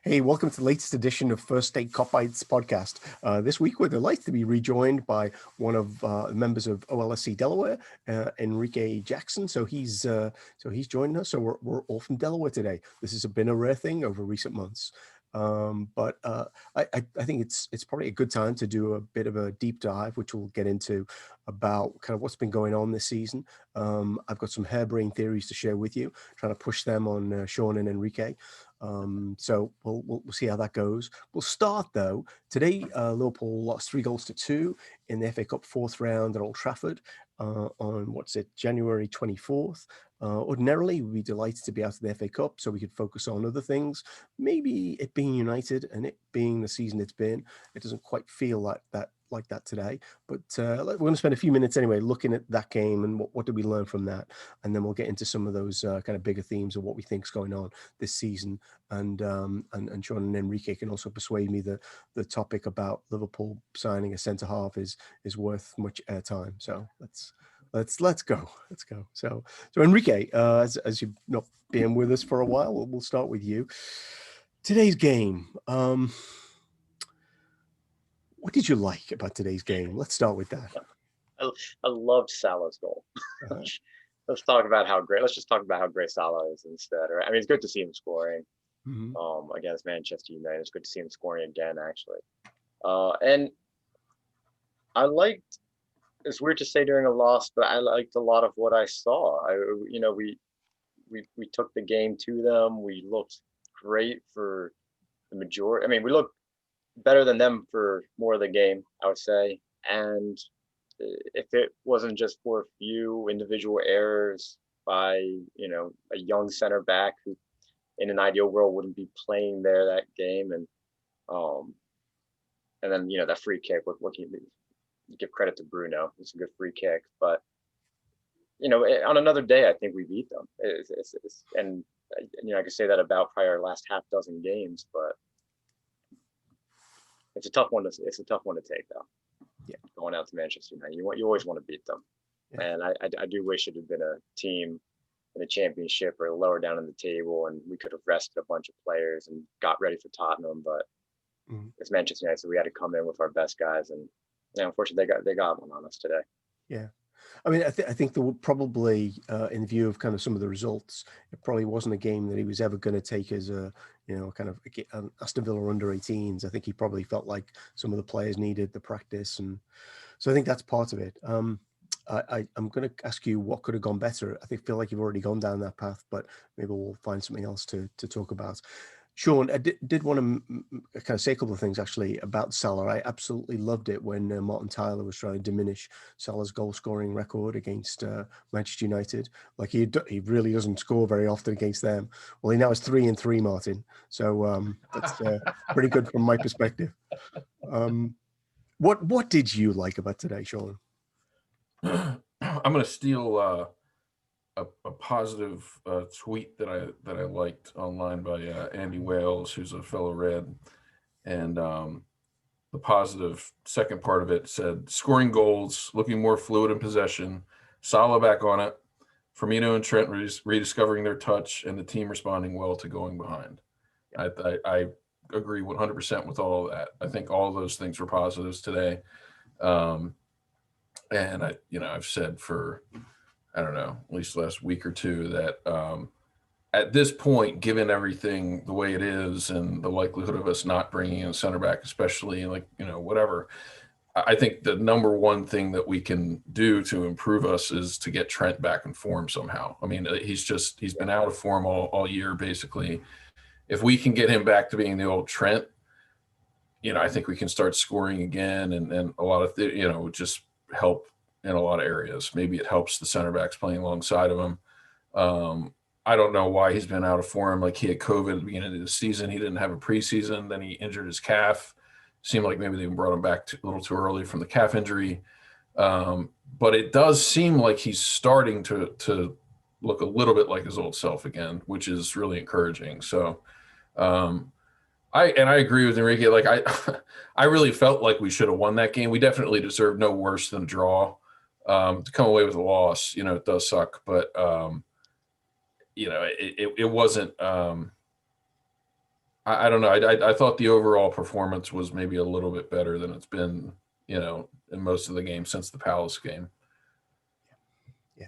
Hey, welcome to the latest edition of First State Kopites podcast. This week, we're delighted to be rejoined by one of the members of OLSC Delaware, Enrique Jackson. So he's joining us. So we're all from Delaware today. This has been a rare thing over recent months. But I think it's probably a good time to do a bit of a deep dive, which we'll get into about kind of what's been going on this season. I've got some harebrained theories to share with you, trying to push them on Sean and Enrique. So we'll see how that goes. We'll start though. Today, Liverpool lost 3-2 in the FA Cup fourth round at Old Trafford on January 24th. Ordinarily, we'd be delighted to be out of the FA Cup so we could focus on other things. Maybe it being United and it being the season it's been, it doesn't quite feel like that today. But we're going to spend a few minutes anyway looking at that game and what did we learn from that, and then we'll get into some of those kind of bigger themes of what we think is going on this season. And Sean and Enrique can also persuade me that the topic about Liverpool signing a centre half is worth much airtime. So let's go. So Enrique, as you've not been with us for a while, we'll start with you. Today's game. What did you like about today's game? Let's start with that. I loved Salah's goal. Let's just talk about how great Salah is instead. Right? I mean, it's good to see him scoring against Manchester United. It's good to see him scoring again, actually. And I liked. It's weird to say during a loss, but I liked a lot of what I saw. We took the game to them. We looked great for the majority. I mean, we looked better than them for more of the game, I would say. And if it wasn't just for a few individual errors by, a young center back who in an ideal world wouldn't be playing there that game. And then, that free kick, what can you give credit to Bruno? It's a good free kick, but on another day, I think we beat them. And I could say that about probably our last half dozen games, but it's a tough one to take, though. Yeah, going out to Manchester United, you always want to beat them, and I do wish it had been a team in the Championship or lower down in the table, and we could have rested a bunch of players and got ready for Tottenham. But it's Manchester United, so we had to come in with our best guys, and unfortunately they got one on us today. Yeah. I mean, I think there would probably, in view of kind of some of the results, it probably wasn't a game that he was ever going to take as a, kind of Aston Villa under 18s. I think he probably felt like some of the players needed the practice, and so I think that's part of it. I'm going to ask you what could have gone better. I feel like you've already gone down that path, but maybe we'll find something else to talk about. Sean, I did want to kind of say a couple of things actually about Salah. I absolutely loved it when Martin Tyler was trying to diminish Salah's goal scoring record against Manchester United. Like he really doesn't score very often against them. Well, he now has 3-3, Martin. So that's pretty good from my perspective. What did you like about today, Sean? I'm going to steal a positive tweet that I liked online by Andy Wales, who's a fellow Red, and the positive second part of it said, scoring goals, looking more fluid in possession, Salah back on it, Firmino and Trent rediscovering their touch, and the team responding well to going behind. I agree 100% with all of that. I think all of those things were positives today, and I've said for I don't know, at least the last week or two, that at this point, given everything the way it is and the likelihood of us not bringing in a center back, especially whatever, I think the number one thing that we can do to improve us is to get Trent back in form somehow. I mean, he's been out of form all year, basically. If we can get him back to being the old Trent, I think we can start scoring again, and a lot of, just help in a lot of areas. Maybe it helps the center backs playing alongside of him. I don't know why he's been out of form. Like he had COVID at the beginning of the season. He didn't have a preseason. Then he injured his calf. Seemed like maybe they brought him back a little too early from the calf injury. But it does seem like he's starting to look a little bit like his old self again, which is really encouraging. So I agree with Enrique. Like I really felt like we should have won that game. We definitely deserved no worse than a draw. To come away with a loss, it does suck, but it wasn't I don't know. I thought the overall performance was maybe a little bit better than it's been, in most of the games since the Palace game. Yeah.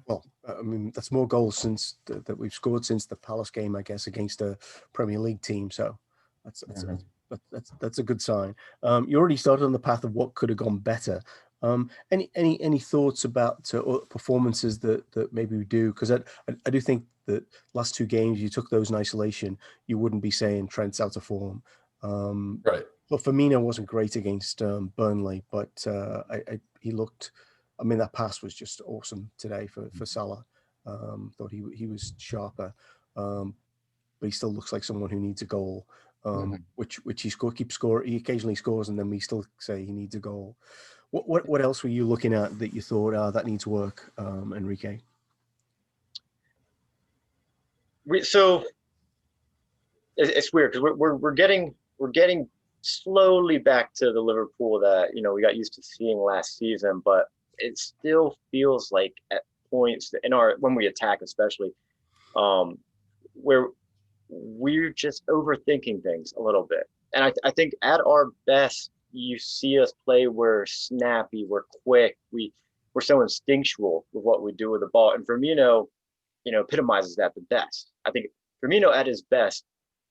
Well, I mean, that's more goals since that we've scored since the Palace game, I guess, against a Premier League team. So that's that's a good sign. You already started on the path of what could have gone better. Any thoughts about performances that maybe we do? Because I do think that last two games you took those in isolation, you wouldn't be saying Trent's out of form. Right. Well, Firmino wasn't great against Burnley, but he looked. I mean, that pass was just awesome today for Salah. Thought he was sharper, but he still looks like someone who needs a goal. Which he keeps scoring. He occasionally scores, and then we still say he needs a goal. What else were you looking at that you thought that needs work, Enrique? So it's weird because we're getting slowly back to the Liverpool that we got used to seeing last season, but it still feels like at points when we attack, especially, where we're just overthinking things a little bit. And I think at our best, you see us play. We're snappy, we're quick, we're so instinctual with what we do with the ball. And Firmino, epitomizes that the best. I think Firmino at his best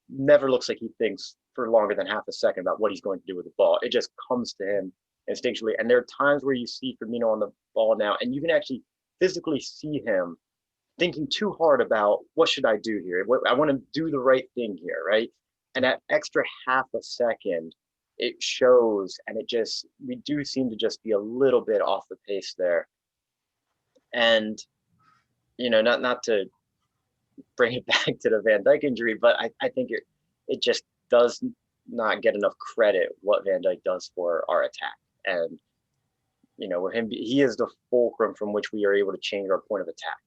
never looks like he thinks for longer than half a second about what he's going to do with the ball. It just comes to him instinctually. And there are times where you see Firmino on the ball now, and you can actually physically see him thinking too hard about what should I do here? I want to do the right thing here, right? And that extra half a second, it shows, and we do seem to just be a little bit off the pace there. And not to bring it back to the Van Dijk injury, but I think it just does not get enough credit what Van Dijk does for our attack. And with him, he is the fulcrum from which we are able to change our point of attack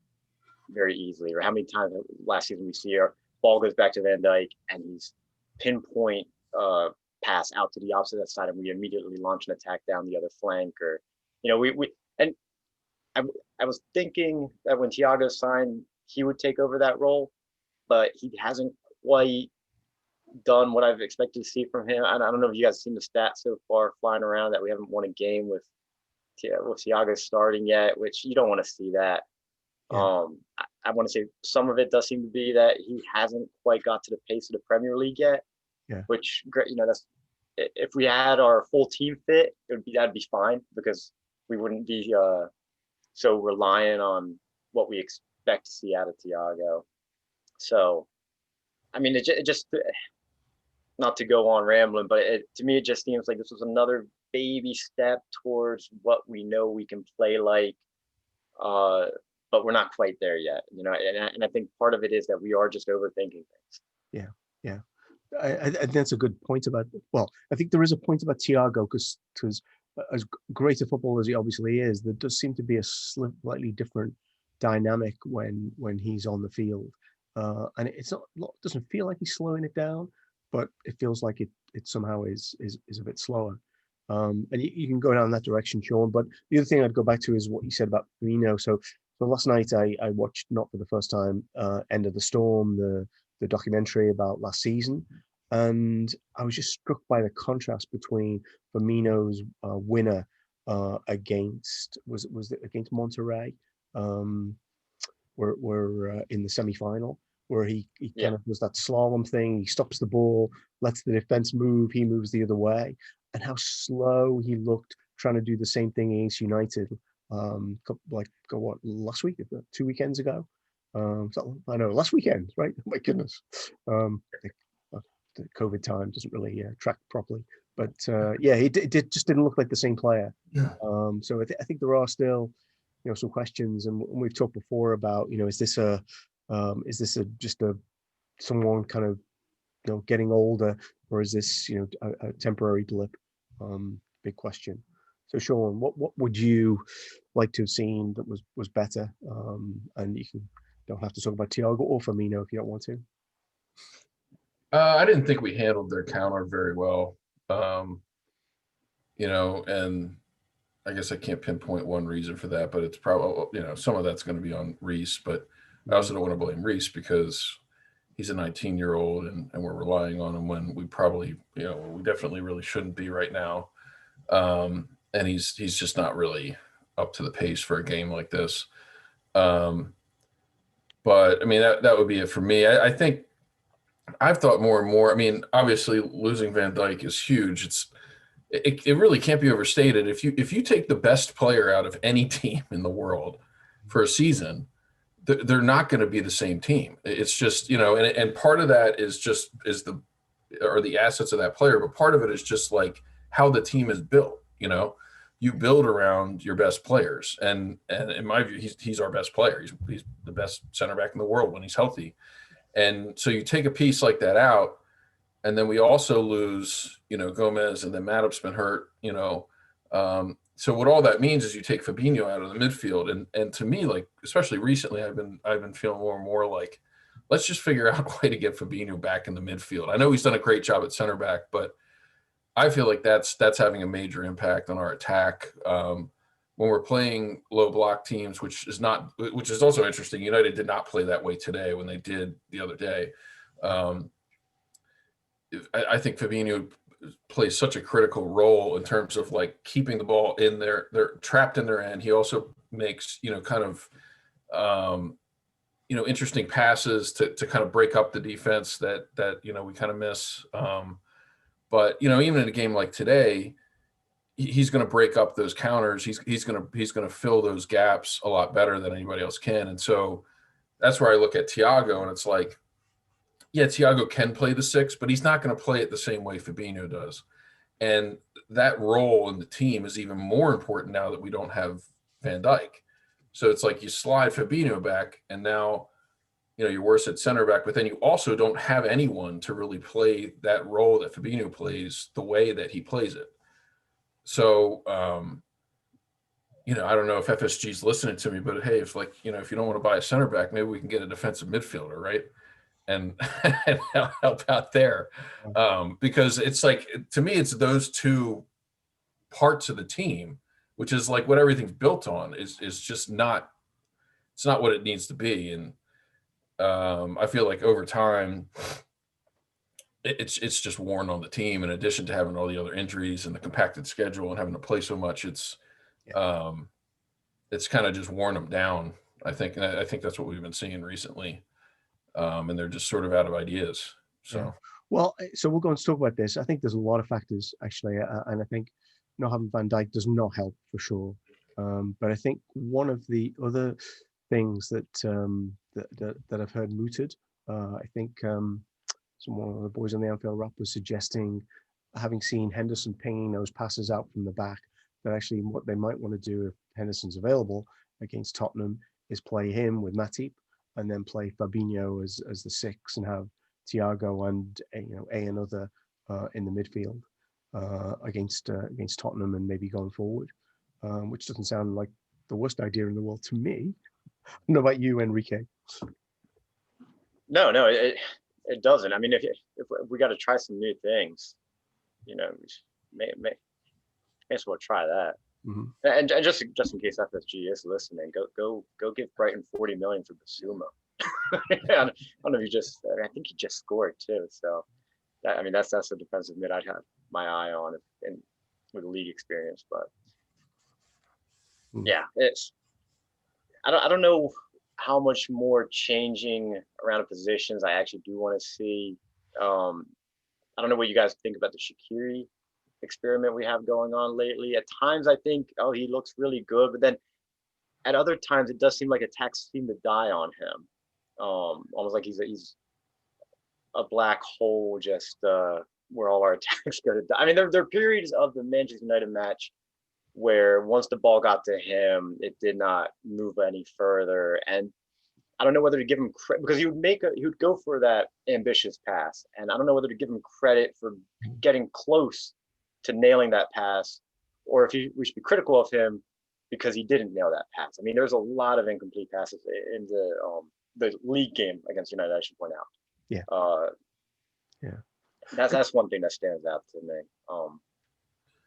very easily. Or how many times last season we see our ball goes back to Van Dijk and he's pinpoint pass out to the opposite side, and we immediately launch an attack down the other flank. Or and I was thinking that when Thiago signed, he would take over that role, but he hasn't quite done what I've expected to see from him. I don't know if you guys have seen the stats so far flying around that we haven't won a game with Thiago starting yet, which you don't want to see that. Yeah. I want to say some of it does seem to be that he hasn't quite got to the pace of the Premier League yet. Yeah. Which, that's, if we had our full team fit, that'd be fine, because we wouldn't be so reliant on what we expect to see out of Thiago. So, I mean, it just, not to go on rambling, but to me, it just seems like this was another baby step towards what we know we can play like, but we're not quite there yet, and I think part of it is that we are just overthinking things. Yeah, yeah. I think that's a good point about. Well, I think there is a point about Thiago, because as great a footballer as he obviously is, there does seem to be a slightly different dynamic when he's on the field, and it doesn't feel like he's slowing it down, but it feels like it somehow is a bit slower. And you can go down that direction, Sean. But the other thing I'd go back to is what you said about Firmino. So last night I watched, not for the first time, End of the Storm, the documentary about last season, and I was just struck by the contrast between Firmino's winner against against Monterrey, we're in the semi-final, where he kind of does that slalom thing. He stops the ball, lets the defense move, he moves the other way, and how slow he looked trying to do the same thing against United. Last week, 2 weekends ago. I know, last weekend, right? Oh my goodness. The COVID time doesn't really track properly, but it just didn't look like the same player. Yeah. So I think there are still, some questions, and we've talked before about, is this just someone kind of, getting older, or is this, a temporary blip? Big question. So Sean, what would you like to have seen that was better? And you don't have to talk about Thiago or Firmino if you don't want to. I didn't think we handled their counter very well. And I guess I can't pinpoint one reason for that, but it's probably, some of that's going to be on Reece, but I also don't want to blame Reece, because he's a 19-year-old and we're relying on him when we probably, we definitely really shouldn't be right now. And he's just not really up to the pace for a game like this. But I mean, that would be it for me. I think I've thought more and more. I mean, obviously losing Van Dijk is huge. It really can't be overstated. If you take the best player out of any team in the world for a season, they're not going to be the same team. It's just, and part of that is the assets of that player, but part of it is just like how the team is built. You build around your best players, and in my view, he's our best player. He's the best center back in the world when he's healthy. And so you take a piece like that out, and then we also lose, Gomez, and then Matip's been hurt, so what all that means is you take Fabinho out of the midfield, and to me, like especially recently, I've been feeling more and more like, let's just figure out a way to get Fabinho back in the midfield. I know he's done a great job at center back, but I feel like that's having a major impact on our attack. When we're playing low block teams, which is also interesting. United did not play that way today when they did the other day. I think Fabinho plays such a critical role in terms of like keeping the ball in they're trapped in their end. He also makes, kind of, interesting passes to kind of break up the defense that we kind of miss. But, even in a game like today, he's going to break up those counters. He's going to fill those gaps a lot better than anybody else can. And so that's where I look at Thiago, and it's like, yeah, Thiago can play the 6, but he's not going to play it the same way Fabinho does. And that role in the team is even more important now that we don't have Van Dijk. So it's like you slide Fabinho back, and now, you're worse at center back, but then you also don't have anyone to really play that role that Fabinho plays the way that he plays it. So, I don't know if FSG is listening to me, but hey, if if you don't want to buy a center back, maybe we can get a defensive midfielder, right? And help out there. Because it's like, to me, it's those two parts of the team, which is like what everything's built on is just not, it's not what it needs to be. And I feel like over time, it's just worn on the team. In addition to having all the other injuries and the compacted schedule and having to play so much, it's kind of just worn them down. I think that's what we've been seeing recently, and they're just sort of out of ideas. So, yeah. Well, so we'll go and talk about this. I think there's a lot of factors actually, and I think not having Van Dijk does not help for sure. But I think one of the other things that that I've heard mooted, I think one of the boys on the Anfield Rap was suggesting, having seen Henderson pinging those passes out from the back, that actually what they might want to do if Henderson's available against Tottenham is play him with Matip, and then play Fabinho as the 6, and have Thiago and another in the midfield against Tottenham, and maybe going forward, which doesn't sound like the worst idea in the world to me. I don't know about you, Enrique. No, it doesn't. I mean, if we got to try some new things, may as well try that. Mm-hmm. And just in case FSG is listening, go give Brighton 40 million for Basuma. I don't know if I think he just scored too. So that's a defensive mid I'd have my eye on with league experience. But yeah, I don't know how much more changing around the positions I actually do want to see. I don't know what you guys think about the Shaqiri experiment we have going on lately. At times I think, he looks really good, but then at other times it does seem like attacks seem to die on him. Almost like he's a black hole, just where all our attacks go to die. I mean, there are periods of the Manchester United match where once the ball got to him, it did not move any further. And I don't know whether to give him credit, because he would go for that ambitious pass, and I don't know whether to give him credit for getting close to nailing that pass, or if we should be critical of him because he didn't nail that pass. I mean, there's a lot of incomplete passes in the league game against United, I should point out. Yeah. That's one thing that stands out to me.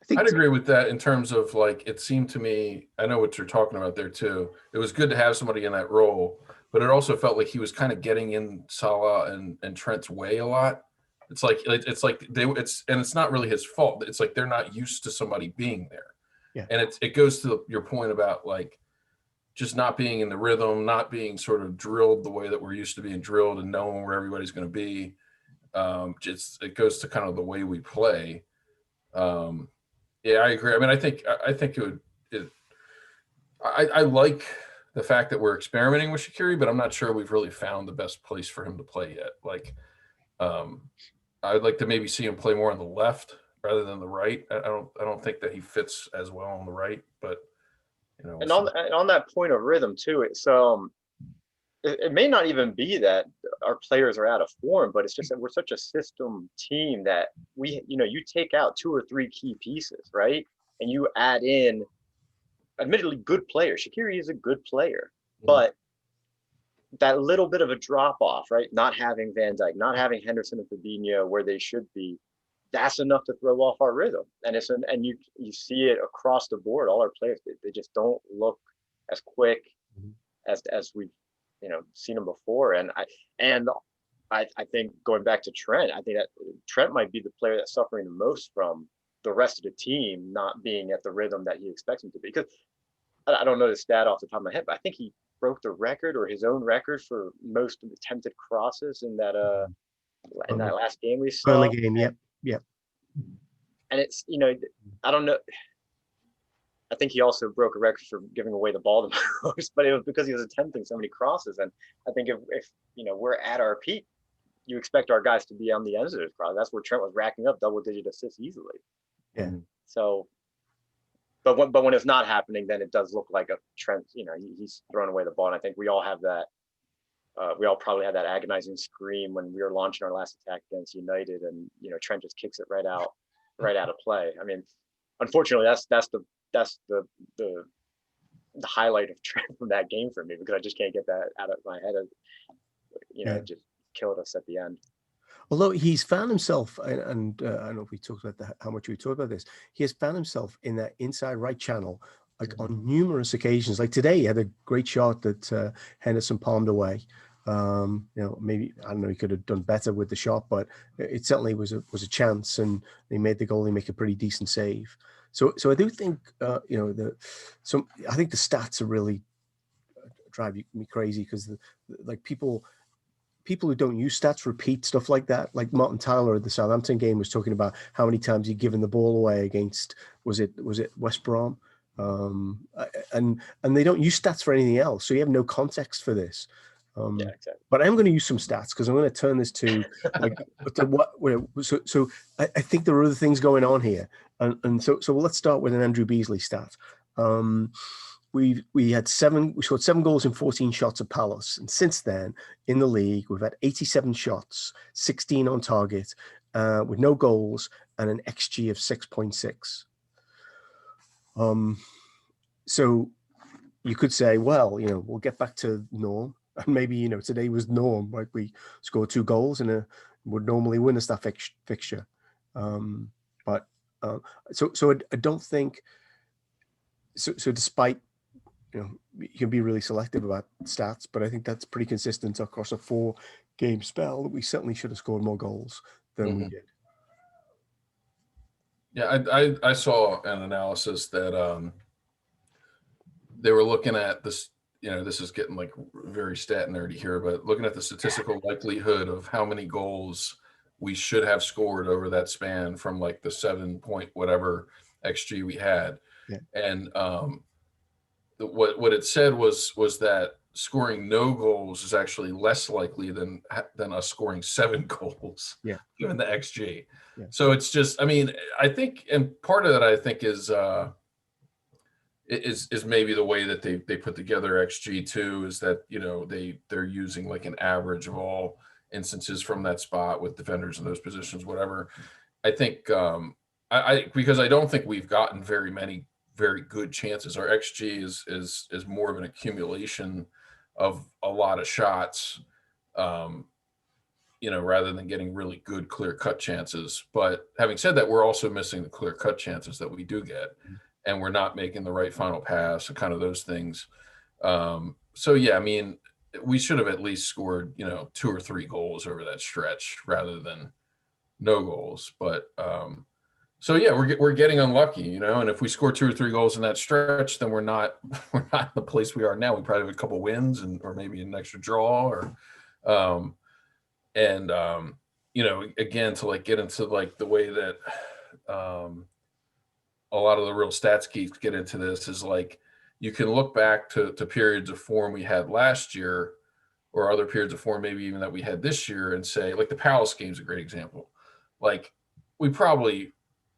I think I'd agree with that in terms of like, it seemed to me, I know what you're talking about there too. It was good to have somebody in that role, but it also felt like he was kind of getting in Salah and Trent's way a lot. And it's not really his fault. It's like they're not used to somebody being there. yeah, And it goes to your point about like just not being in the rhythm, not being sort of drilled the way that we're used to being drilled and knowing where everybody's going to be. Just it goes to kind of the way we play. Um, yeah, I agree. I mean, I think it would. I like the fact that we're experimenting with Shaqiri, but I'm not sure we've really found the best place for him to play yet. Like, um, I'd like to maybe see him play more on the left rather than the right. I don't think that he fits as well on the right, but we'll And see. on that point of rhythm too, it may not even be that our players are out of form, but it's just that we're such a system team that you take out two or three key pieces, right? And you add in admittedly good players. Shaqiri is a good player, but that little bit of a drop off, right? Not having Van Dijk, not having Henderson and Fabinho where they should be, that's enough to throw off our rhythm. And you see it across the board. All our players, they just don't look as quick as we've seen them before. And I think going back to Trent, I think that Trent might be the player that's suffering the most from the rest of the team not being at the rhythm that he expects him to be. Because I don't know the stat off the top of my head, but I think he broke the record or his own record for most attempted crosses in that last game we Burnley saw. game. Yep, yep. And it's I don't know. I think he also broke a record for giving away the ball the most, but it was because he was attempting so many crosses. And I think if we're at our peak, you expect our guys to be on the ends of those crosses. That's where Trent was racking up double-digit assists easily. Yeah. So, but when it's not happening, then it does look like a Trent. He's throwing away the ball. And I think we all have that. We all probably had that agonizing scream when we were launching our last attack against United, and Trent just kicks it right out of play. I mean, unfortunately, that's the highlight of Trent from that game for me, because I just can't get that out of my head. It just killed us at the end. Although he's found himself, and I don't know if we talked about how much we talked about this, he has found himself in that inside right channel, like on numerous occasions. Like today, he had a great shot that Henderson palmed away. Maybe, I don't know, he could have done better with the shot, but it certainly was a chance, and he made the goalie make a pretty decent save. So I do think, I think the stats are really drive me crazy, because like people who don't use stats repeat stuff like that. Like Martin Tyler at the Southampton game was talking about how many times he'd given the ball away against, was it West Brom? And they don't use stats for anything else. So you have no context for this. Yeah, exactly. But I'm going to use some stats, because I'm going to turn this to like so I think there are other things going on here. And so let's start with an Andrew Beasley stat. We scored 7 goals in 14 shots at Palace, and since then in the league we've had 87 shots, 16 on target, with no goals and an XG of 6.6. So you could say, well, we'll get back to norm, and maybe today was norm, like we scored 2 goals and would normally win us that fixture. But I don't think so. Despite you can be really selective about stats, but I think that's pretty consistent across a 4-game spell that we certainly should have scored more goals than we did. Yeah, I saw an analysis that they were looking at this. This is getting like very stat nerdy here, but looking at the statistical likelihood of how many goals we should have scored over that span from like the 7 point whatever XG we had. Yeah. And what it said was that scoring no goals is actually less likely than us scoring 7 goals. Yeah. Given the XG. Yeah. So it's just, I mean, I think, and part of that I think is maybe the way that they put together XG too, is that they're using like an average of all instances from that spot with defenders in those positions, whatever. I think because I don't think we've gotten very many very good chances. Our XG is more of an accumulation of a lot of shots. rather than getting really good clear-cut chances. But having said that, we're also missing the clear-cut chances that we do get, and we're not making the right final pass and kind of those things. So yeah, I mean, we should have at least scored, 2 or 3 goals over that stretch rather than no goals. But so yeah, we're getting unlucky, and if we score 2 or 3 goals in that stretch, then we're not we're not in the place we are now. We probably have a couple wins or maybe an extra draw or and again, to like get into like the way that a lot of the real stats geeks get into this is like you can look back to periods of form we had last year or other periods of form maybe even that we had this year and say, like, the Palace game is a great example. Like, we probably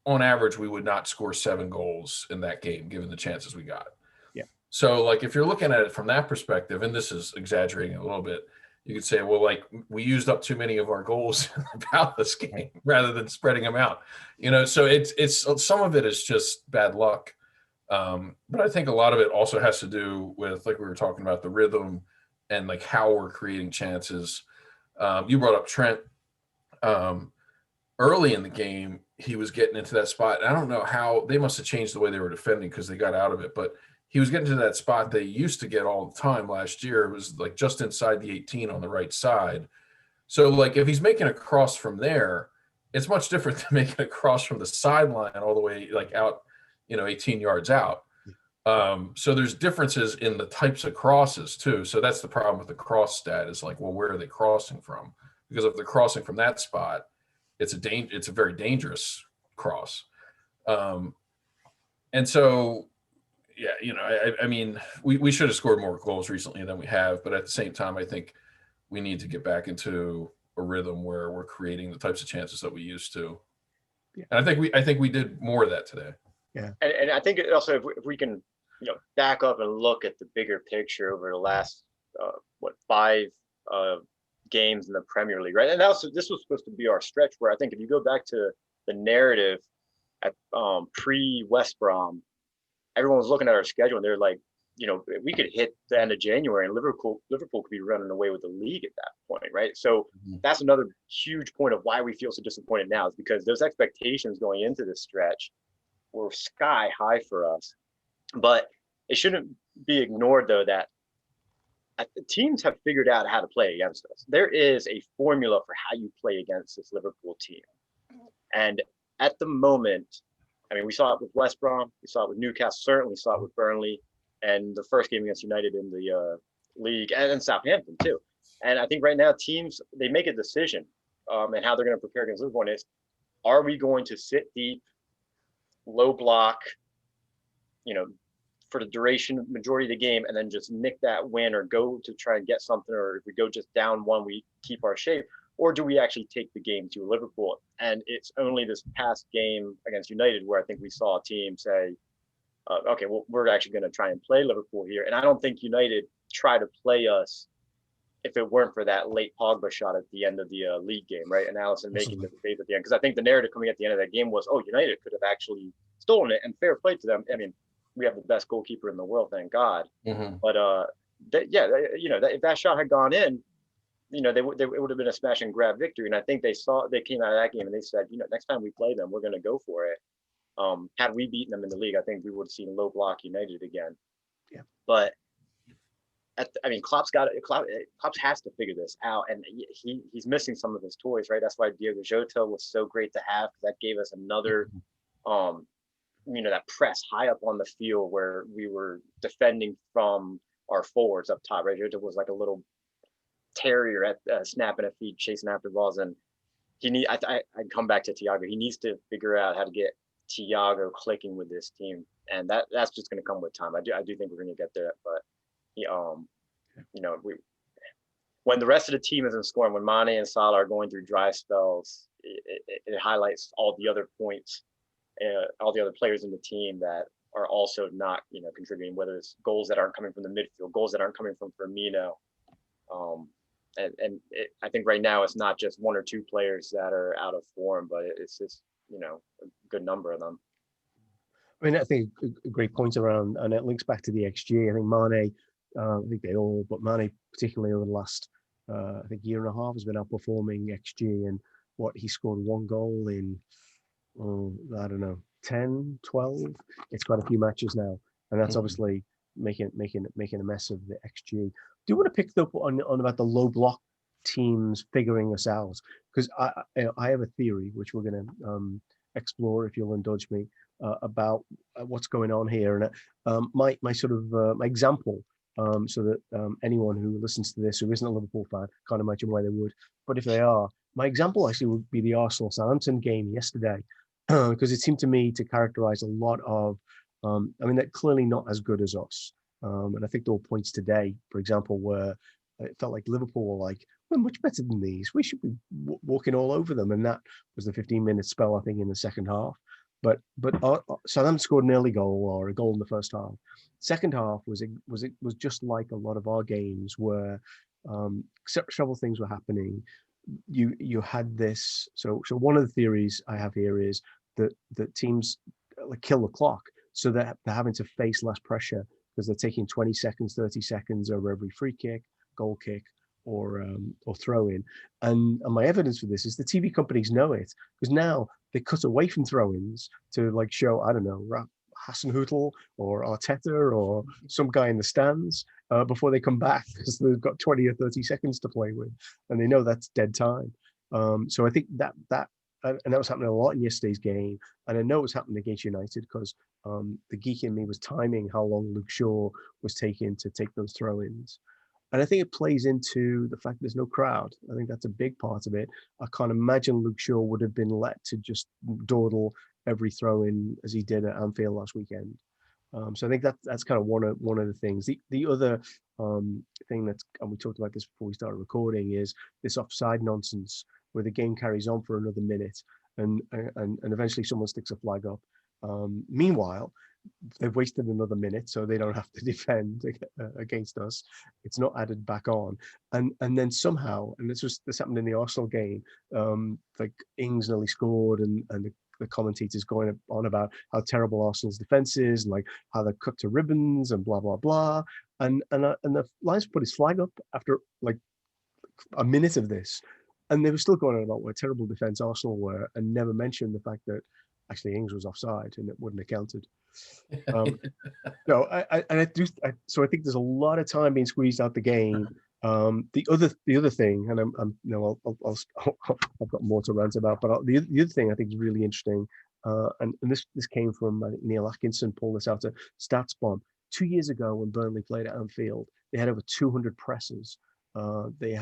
on average we would not score 7 goals in that game given the chances we got. Yeah. So like if you're looking at it from that perspective, and this is exaggerating a little bit, you could say, well, like, we used up too many of our goals in the Palace game rather than spreading them out. So it's some of it is just bad luck. But I think a lot of it also has to do with, like we were talking about, the rhythm and like how we're creating chances. You brought up Trent. Early in the game, he was getting into that spot. I don't know how they must have changed the way they were defending because they got out of it, but he was getting to that spot they used to get all the time last year. It was like just inside the 18 on the right side. So like if he's making a cross from there, it's much different than making a cross from the sideline all the way like out, 18 yards out. So there's differences in the types of crosses too. So that's the problem with the cross stat is like, well, where are they crossing from? Because if they're crossing from that spot, it's a very dangerous cross. And so, yeah, I mean, we should have scored more goals recently than we have, but at the same time, I think we need to get back into a rhythm where we're creating the types of chances that we used to. Yeah. And I think we did more of that today. Yeah. And I think also if we can, back up and look at the bigger picture over the last, 5 games in the Premier League, right? And this was supposed to be our stretch where I think if you go back to the narrative at pre-West Brom, everyone was looking at our schedule and they're like, we could hit the end of January and Liverpool could be running away with the league at that point, right? So that's another huge point of why we feel so disappointed now, is because those expectations going into this stretch were sky high for us. But it shouldn't be ignored, though, that teams have figured out how to play against us. There is a formula for how you play against this Liverpool team. And at the moment, I mean, we saw it with West Brom, we saw it with Newcastle, certainly saw it with Burnley, and the first game against United in the league, and Southampton too. And I think right now teams, they make a decision and how they're going to prepare against Liverpool is, are we going to sit deep, low block, for the duration, majority of the game, and then just nick that win or go to try and get something, or if we go just down 1, we keep our shape, or do we actually take the game to Liverpool? And it's only this past game against United where I think we saw a team say, okay, well, we're actually going to try and play Liverpool here. And I don't think United try to play us if it weren't for that late Pogba shot at the end of the league game, right? And Alisson making the save at the end. Because I think the narrative coming at the end of that game was, oh, United could have actually stolen it, and fair play to them. I mean, we have the best goalkeeper in the world, thank God. But if that shot had gone in, it would have been a smash and grab victory. And I think they came out of that game and they said, next time we play them, we're going to go for it. Had we beaten them in the league, I think we would have seen low block United again. Yeah. But Klopp has to figure this out, and he's missing some of his toys, right? That's why Diogo Jota was so great to have, because that gave us another, that press high up on the field where we were defending from our forwards up top, right? Jota was like a little terrier at snapping at feet, chasing after balls, and I'd come back to Thiago. He needs to figure out how to get Thiago clicking with this team, and that's just going to come with time. I do think we're going to get there, but when the rest of the team isn't scoring, when Mane and Salah are going through dry spells, it highlights all the other points, all the other players in the team that are also not contributing, whether it's goals that aren't coming from the midfield, goals that aren't coming from Firmino. I think right now it's not just 1 or 2 players that are out of form, but it's just a good number of them. I mean, I think a great point around, and it links back to the XG. I think Mane, I think they all, but Mane particularly over the last I think year and a half has been outperforming XG, and what he scored one goal in, I don't know, 10, 12. It's quite a few matches now, and that's Mhm. obviously making a mess of the XG. Do you want to pick up on about the low block teams figuring us out? Because I have a theory which we're going to explore, if you'll indulge me, about what's going on here. And my sort of my example, so that anyone who listens to this who isn't a Liverpool fan, can't imagine why they would, but if they are, my example actually would be the Arsenal Southampton game yesterday, because it seemed to me to characterize a lot of, I mean, they're clearly not as good as us. And I think there were points today, for example, where it felt like Liverpool were like, we're much better than these. We should be walking all over them. And that was the 15-minute spell, I think, in the second half. But Southampton scored an early goal, or a goal in the first half. Second half was just like a lot of our games where several things were happening. You had this. So one of the theories I have here is that teams like kill the clock, so that they're having to face less pressure because they're taking 20 seconds, 30 seconds over every free kick, goal kick, or throw in. And my evidence for this is the TV companies know it, because now they cut away from throw-ins to like show, I don't know, Hassan Hootel or Arteta or some guy in the stands before they come back, because they've got 20 or 30 seconds to play with, and they know that's dead time. So I think that and that was happening a lot in yesterday's game, and I know it was happening against United because the geek in me was timing how long Luke Shaw was taking to take those throw-ins. And I think it plays into the fact there's no crowd. I think that's a big part of it. I can't imagine Luke Shaw would have been let to just dawdle every throw in as he did at Anfield last weekend. So I think that's kind of one of the things. The other thing that's, and we talked about this before we started recording, is this offside nonsense where the game carries on for another minute, and eventually someone sticks a flag up. Meanwhile, they've wasted another minute, so they don't have to defend against us. It's not added back on, and then somehow, and this happened in the Arsenal game, like Ings nearly scored, and the commentators going on about how terrible Arsenal's defense is, and like how they're cut to ribbons and blah blah blah, and the Lions put his flag up after like a minute of this, and they were still going on about what terrible defense Arsenal were, and never mentioned the fact that actually Ings was offside and it wouldn't have counted. Um, no, so I think there's a lot of time being squeezed out the game. The other thing, and I'm you know I've got more to rant about, but the other thing I think is really interesting, and this came from, I think, Neil Atkinson pulled this out of StatsBomb 2 years ago when Burnley played at Anfield. They had over 200 presses. It may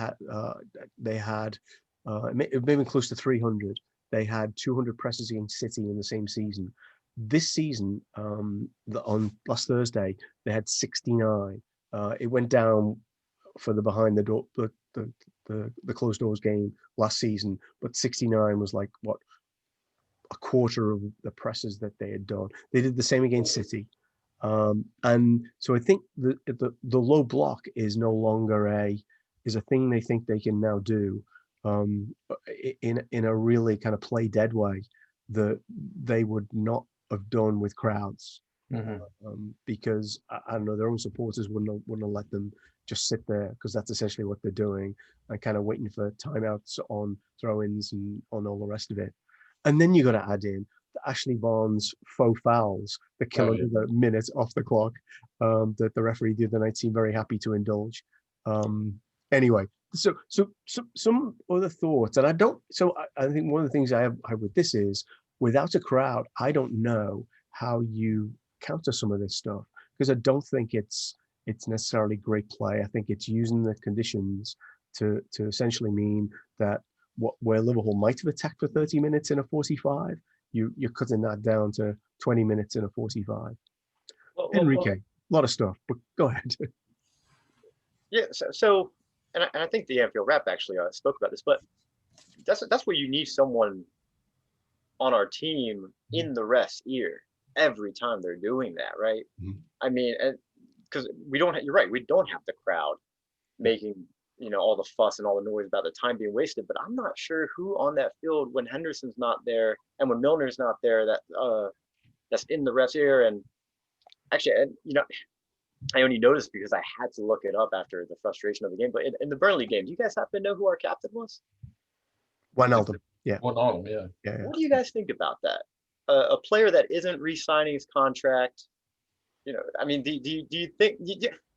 have been close to 300. They had 200 presses against City in the same season. This season, on last Thursday, they had 69. It went down for the behind the door, the closed doors game last season, but 69 was like what, a quarter of the presses that they had done. They did the same against City, and so I think the low block is no longer a thing they think they can now do, um, in a really kind of play dead way that they would not have done with crowds, Mhm. because I don't know, their own supporters wouldn't have let them just sit there, because that's essentially what they're doing, and kind of waiting for timeouts on throw-ins and on all the rest of it. And then you got to add in the Ashley Barnes faux fouls that kill Oh yeah. another minute off the clock, that the referee the other night seemed very happy to indulge. Anyway, so some other thoughts, and I don't. So I think one of the things I have with this is, without a crowd, I don't know how you counter some of this stuff, because I don't think it's necessarily great play. I think it's using the conditions to essentially mean that where Liverpool might have attacked for 30 minutes in a 45, you're cutting that down to 20 minutes in a 45. Enrique, a lot of stuff, but go ahead. Yeah. So and I think the Anfield rep actually spoke about this, but that's where you need someone on our team in the rest ear every time they're doing that, right? Mhm. I mean, because we don't, you're right, we don't have the crowd making, all the fuss and all the noise about the time being wasted. But I'm not sure who on that field when Henderson's not there and when Milner's not there, that's in the rest ear. And actually, I only noticed because I had to look it up after the frustration of the game. But in the Burnley game, do you guys happen to know who our captain was? Wijnaldum. Yeah. One on them, yeah. Yeah. What do you guys think about that? A player that isn't re-signing his contract, I mean, do you think,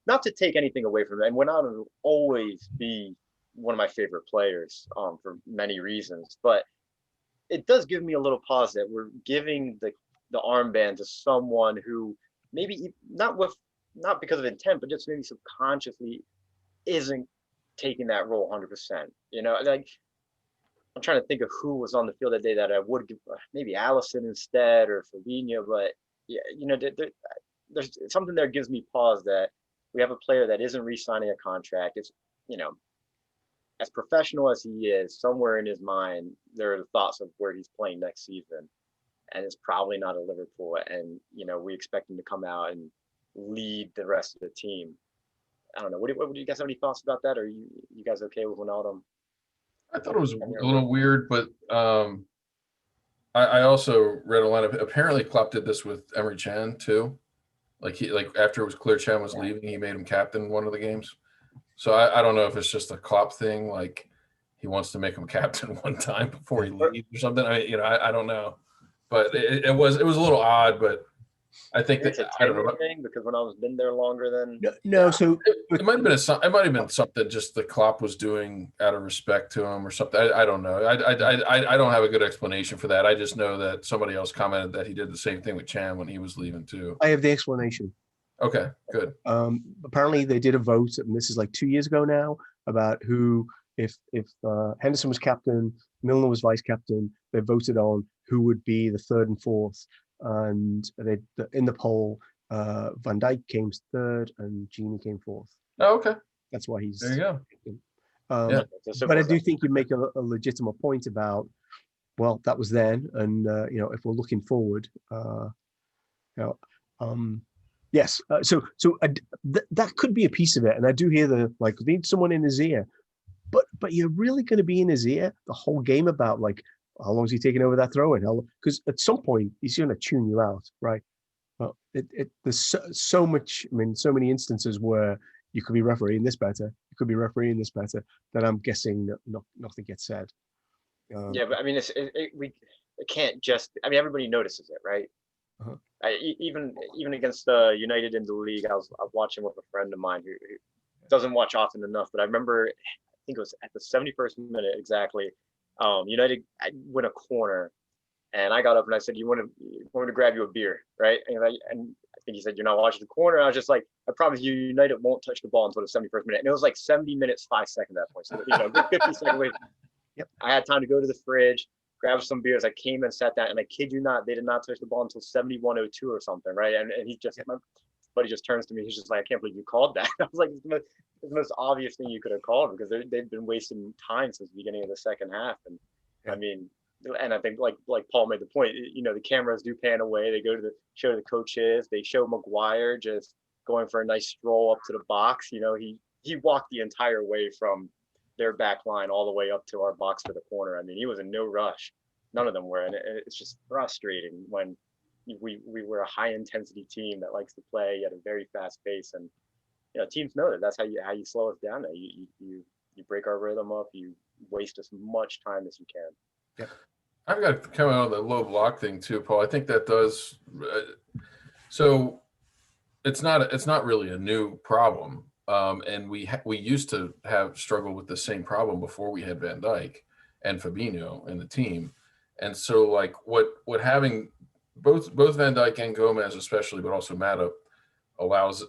not to take anything away from him, and Wijnaldum will always be one of my favorite players for many reasons, but it does give me a little pause that we're giving the armband to someone who maybe not because of intent, but just maybe subconsciously isn't taking that role 100%. Like I'm trying to think of who was on the field that day that I would give, maybe Allison instead or Fabinho, but yeah, there's something there gives me pause that we have a player that isn't re-signing a contract. It's, as professional as he is, somewhere in his mind, there are the thoughts of where he's playing next season. And it's probably not a Liverpool. And, we expect him to come out and lead the rest of the team. I don't know. What do you guys have any thoughts about that? Or are you guys okay with Wijnaldum? I thought it was a little weird, but I also read a line of, apparently Klopp did this with Emery Chan too. Like after it was clear Chan was leaving, he made him captain one of the games. So I don't know if it's just a Klopp thing, like he wants to make him captain one time before he leaves or something. I don't know, but it was a little odd. But I think It's that a I don't know thing because when I was been there longer than No. So it might have been something just the Klopp was doing out of respect to him or something. I don't know. I don't have a good explanation for that. I just know that somebody else commented that he did the same thing with Chan when he was leaving too. I have the explanation. Okay, good. Apparently they did a vote, and this is like 2 years ago now, about who, if Henderson was captain, Milner was vice captain, they voted on who would be the third and fourth, and they in the poll, Van Dijk came third and Gini came fourth. Oh, okay. That's why he's there. You go. Yeah. But I do think you make a legitimate point about, well, that was then, and if we're looking forward, yes. That could be a piece of it, and I do hear we need someone in his ear, but you're really going to be in his ear the whole game about how long is he taking over that throw in? Because at some point he's going to tune you out, right? Well, there's so much. I mean, so many instances where you could be refereeing this better, you could be refereeing this better, that I'm guessing that nothing gets said. Yeah, but I mean, it can't just. I mean, everybody notices it, right? Uh-huh. Even against United in the league, I was watching with a friend of mine who doesn't watch often enough, but I remember, I think it was at the 71st minute exactly. United win a corner, and I got up and I said, "You want me to grab you a beer, right?" And I think he said, "You're not watching the corner." And I was just like, "I promise you, United won't touch the ball until the 71st minute." And it was like 70 minutes 5 seconds at that point. So 50 seconds away. Yep. I had time to go to the fridge, grab some beers. I came and sat down, and I kid you not, they did not touch the ball until 71:02 or something, right? And he just, my buddy just turns to me. He's just like, "I can't believe you called that." I was like, "It's the most obvious thing you could have called, because they've been wasting time since the beginning of the second half." And I mean, and I think like Paul made the point, the cameras do pan away. They go to show the coaches. They show Maguire just going for a nice stroll up to the box. He walked the entire way from their back line all the way up to our box for the corner. I mean, he was in no rush. None of them were, and it's just frustrating when we were a high intensity team that likes to play at a very fast pace, and teams know that that's how you slow us down. You break our rhythm up. You waste as much time as you can. Yep. I've got to come out on the low block thing too, Paul. I think that does. So it's not really a new problem. And we used to have struggled with the same problem before we had Van Dijk and Fabinho in the team. And so what having both Van Dijk and Gomez especially, but also Matip, allows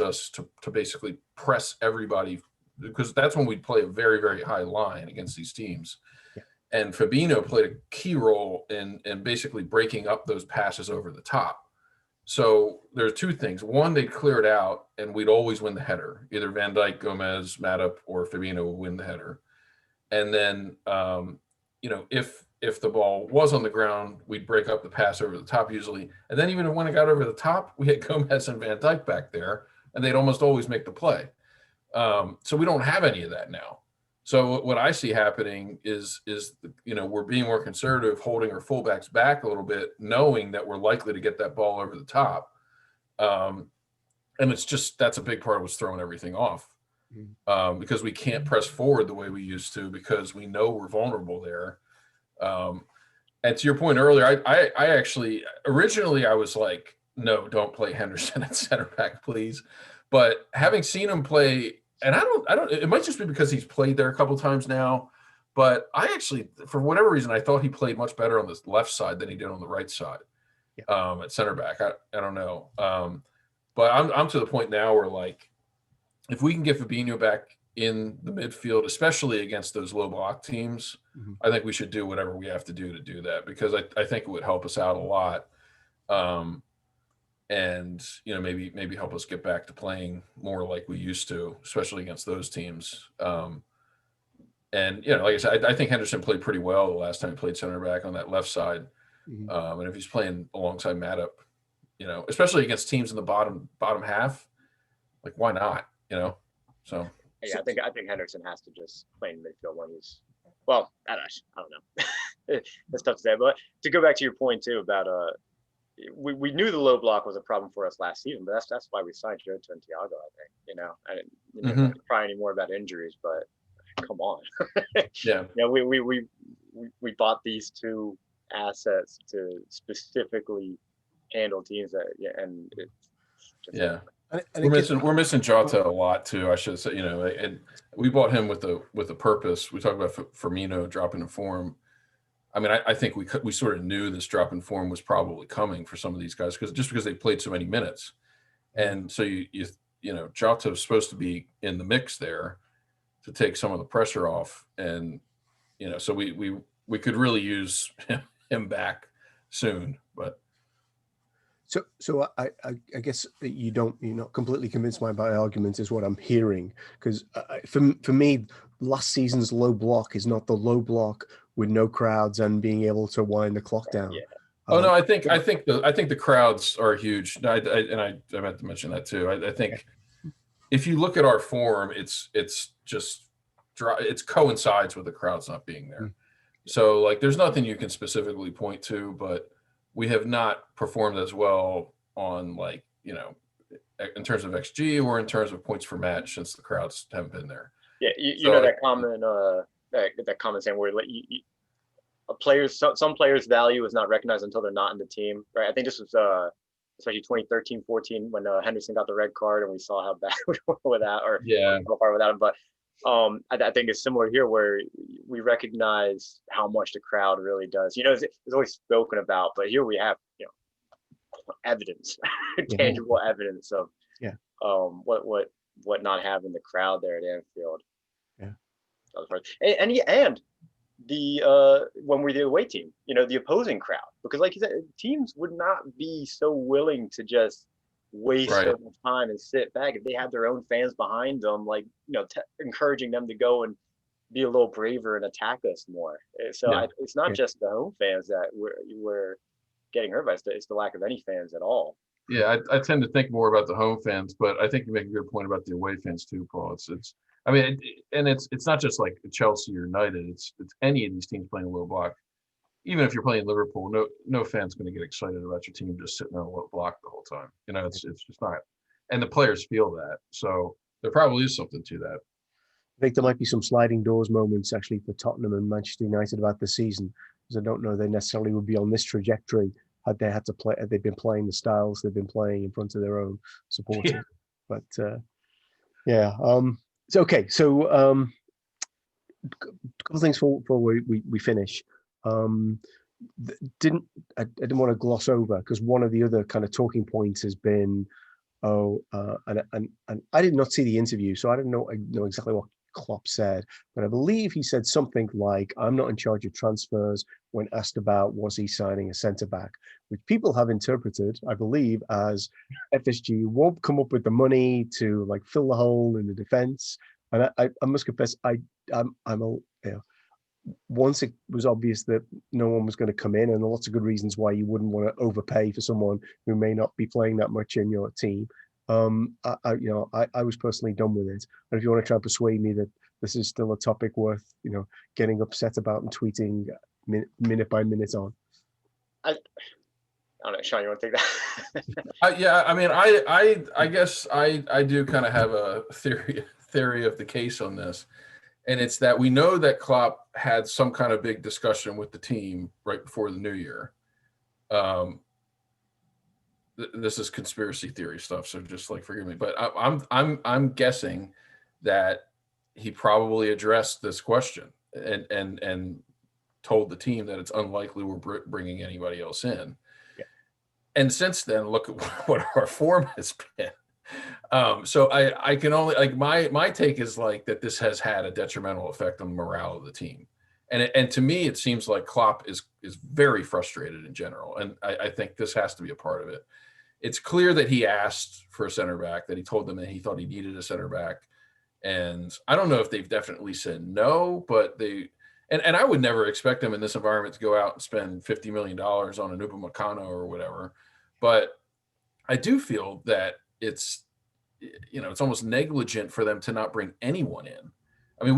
us to basically press everybody, because that's when we play a very, very high line against these teams. Yeah. And Fabinho played a key role in basically breaking up those passes over the top. So there are two things. One, they'd clear it out, and we'd always win the header. Either Van Dijk, Gomez, Matip, or Fabinho would win the header. And then, if the ball was on the ground, we'd break up the pass over the top usually. And then even when it got over the top, we had Gomez and Van Dijk back there, and they'd almost always make the play. So we don't have any of that now. So what I see happening is we're being more conservative, holding our fullbacks back a little bit, knowing that we're likely to get that ball over the top. And it's just, that's a big part of what's throwing everything off. Because we can't press forward the way we used to, because we know we're vulnerable there. And to your point earlier, I actually, originally I was like, no, don't play Henderson at center back, please. But having seen him play, and I don't, it might just be because he's played there a couple times now, but I actually, for whatever reason, I thought he played much better on the left side than he did on the right side. At center back. I don't know. But I'm to the point now where, like, if we can get Fabinho back in the midfield, especially against those low block teams, I think we should do whatever we have to do that, because I think it would help us out a lot. And, you know, maybe help us get back to playing more like we used to, especially against those teams. And, you know, like I said, I think Henderson played pretty well the last time he played center back on that left side. And if he's playing alongside Matip, you know, especially against teams in the bottom half, like, why not? You know, so yeah, I think Henderson has to just play in midfield when he's, well, I don't know. That's tough to say. But to go back to your point too about we knew the low block was a problem for us last season, but that's why we signed Joe and Thiago. I think, you know, I didn't not cry anymore about injuries, but come on, yeah, you know, we bought these two assets to specifically handle teams that, and it's just, yeah. We're missing Jota a lot too, I should say. You know, and we bought him with a purpose. We talk about Firmino dropping in form. I mean, I think we sort of knew this drop in form was probably coming for some of these guys, because they played so many minutes, and so you know, Jota was supposed to be in the mix there to take some of the pressure off, and, you know, so we could really use him back soon, but. So I guess you're not completely convinced by my argument, is what I'm hearing, because for me, last season's low block is not the low block with no crowds and being able to wind the clock down. Yeah. Oh no, I think the crowds are huge. I meant to mention that too. I think if you look at our form, it's coincides with the crowds not being there. So, like, there's nothing you can specifically point to, but we have not performed as well on, like, you know, in terms of XG or in terms of points per match since the crowds haven't been there. Yeah, you know that comment, that comment saying where, like, some players' value is not recognized until they're not in the team, right? I think this was especially 2013-14 when Henderson got the red card and we saw how bad we were without, or how far without him. But I think it's similar here, where we recognize how much the crowd really does. You know, it's always spoken about, but here we have, you know, evidence, tangible evidence of what not having the crowd there at Anfield. And the when we're the away team, you know, the opposing crowd, because, like you said, teams would not be so willing to just waste so much time and sit back if they had their own fans behind them, like, you know, encouraging them to go and be a little braver and attack us more. So it's not just the home fans that we're getting hurt by, it's the lack of any fans at all. Yeah, I tend to think more about the home fans, but I think you make a good point about the away fans too, Paul. It's I mean, and it's not just like Chelsea or United. It's any of these teams playing a low block. Even if you're playing Liverpool, no fan's going to get excited about your team just sitting on a low block the whole time. You know, it's just not. And the players feel that. So there probably is something to that. I think there might be some sliding doors moments actually for Tottenham and Manchester United about this season, because I don't know they necessarily would be on this trajectory had they've been playing the styles they've been playing in front of their own supporters. Yeah. But it's okay. So a couple of things before we finish. I didn't want to gloss over, because one of the other kind of talking points has been, and I did not see the interview, so I don't know exactly what Klopp said, but I believe he said something like, "I'm not in charge of transfers," when asked about was he signing a centre back, which people have interpreted, I believe, as FSG won't come up with the money to, like, fill the hole in the defence. And I must confess, once it was obvious that no one was going to come in, and lots of good reasons why you wouldn't want to overpay for someone who may not be playing that much in your team, I was personally done with it. And if you want to try and persuade me that this is still a topic worth, you know, getting upset about and tweeting minute by minute on, I don't know, Sean, you want to take that? Yeah, I mean, I guess I do kind of have a theory of the case on this, and it's that we know that Klopp had some kind of big discussion with the team right before the new year. This is conspiracy theory stuff, so just like forgive me, but I'm guessing that he probably addressed this question and told the team that it's unlikely we're bringing anybody else in. Yeah. And since then, look at what our form has been. So I can only like my take is like that this has had a detrimental effect on the morale of the team, and to me it seems like Klopp is very frustrated in general, and I think this has to be a part of it. It's clear that he asked for a center back, that he told them that he thought he needed a center back, and I don't know if they've definitely said no, but they. And I would never expect them in this environment to go out and spend $50 million on an Upamecano or whatever, but I do feel that it's almost negligent for them to not bring anyone in. I mean,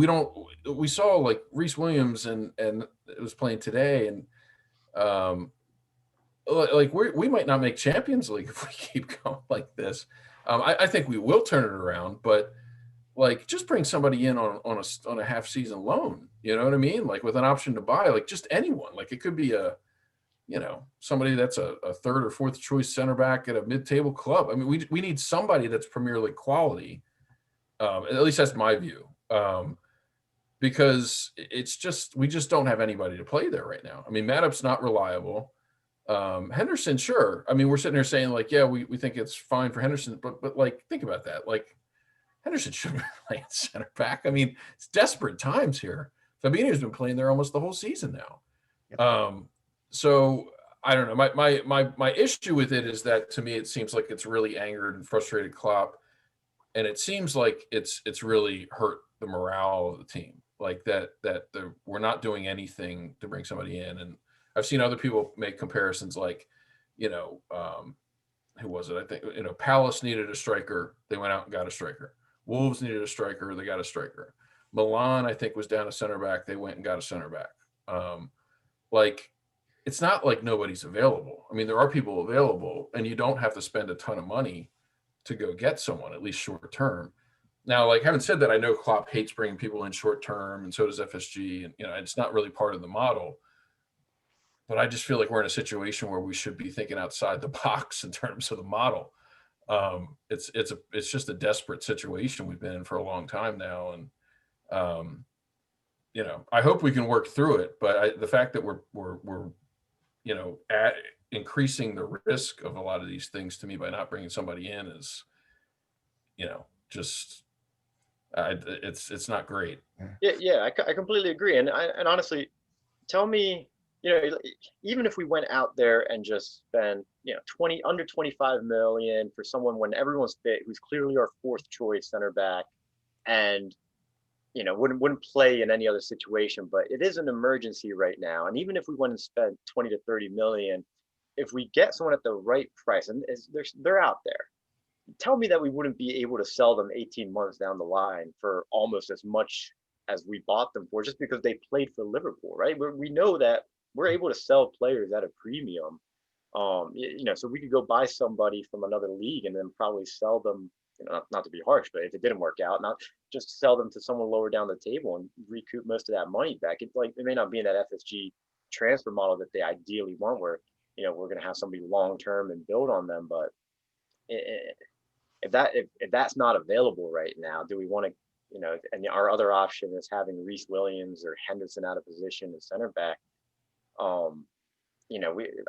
we saw like Reece Williams and it was playing today, and like we might not make Champions League if we keep going like this. I think we will turn it around, but like just bring somebody in on a half season loan. You know what I mean? Like with an option to buy, like just anyone. Like it could be somebody that's a third or fourth choice center back at a mid-table club. I mean, we need somebody that's Premier League quality. At least that's my view. Because we just don't have anybody to play there right now. I mean, Mattup's not reliable. Henderson, sure. I mean, we're sitting there saying like, yeah, we think it's fine for Henderson, but like, think about that. Like Henderson shouldn't be playing center back. I mean, it's desperate times here. Fabinho's been playing there almost the whole season now. Yep. So I don't know. My issue with it is that to me it seems like it's really angered and frustrated Klopp, and it seems like it's really hurt the morale of the team. Like that we're not doing anything to bring somebody in. And I've seen other people make comparisons like, who was it? I think Palace needed a striker. They went out and got a striker. Wolves needed a striker. They got a striker. Milan, I think, was down a center back. They went and got a center back. Like, it's not like nobody's available. I mean, there are people available, and you don't have to spend a ton of money to go get someone, at least short term. Now, like, having said that, I know Klopp hates bringing people in short term, and so does FSG, and it's not really part of the model. But I just feel like we're in a situation where we should be thinking outside the box in terms of the model. It's just a desperate situation we've been in for a long time now, and I hope we can work through it. But the fact that we're at increasing the risk of a lot of these things to me by not bringing somebody in is, just it's not great. Yeah, I completely agree, and honestly, tell me. Even if we went out there and just spend, under 25 million for someone when everyone's fit, who's clearly our fourth choice center back, and wouldn't play in any other situation, but it is an emergency right now. And even if we went and spent 20 to 30 million, if we get someone at the right price, and they're out there, tell me that we wouldn't be able to sell them 18 months down the line for almost as much as we bought them for, just because they played for Liverpool, right? We know that we're able to sell players at a premium. So we could go buy somebody from another league and then probably sell them, not to be harsh, but if it didn't work out, not just sell them to someone lower down the table and recoup most of that money back. It may not be in that FSG transfer model that they ideally want, where we're going to have somebody long term and build on them. But if that's not available right now, do we want to, and our other option is having Reece Williams or Henderson out of position at center back. I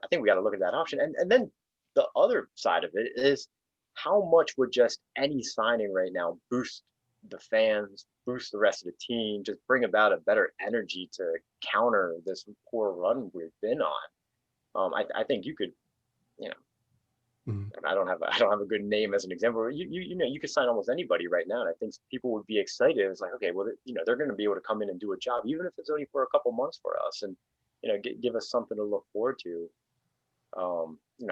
think we got to look at that option. And then the other side of it is, how much would just any signing right now boost the fans, boost the rest of the team, just bring about a better energy to counter this poor run we've been on? I think you could, I don't have a good name as an example. You could sign almost anybody right now, and I think people would be excited. It's like, okay, well, they're going to be able to come in and do a job, even if it's only for a couple months for us, and give us something to look forward to.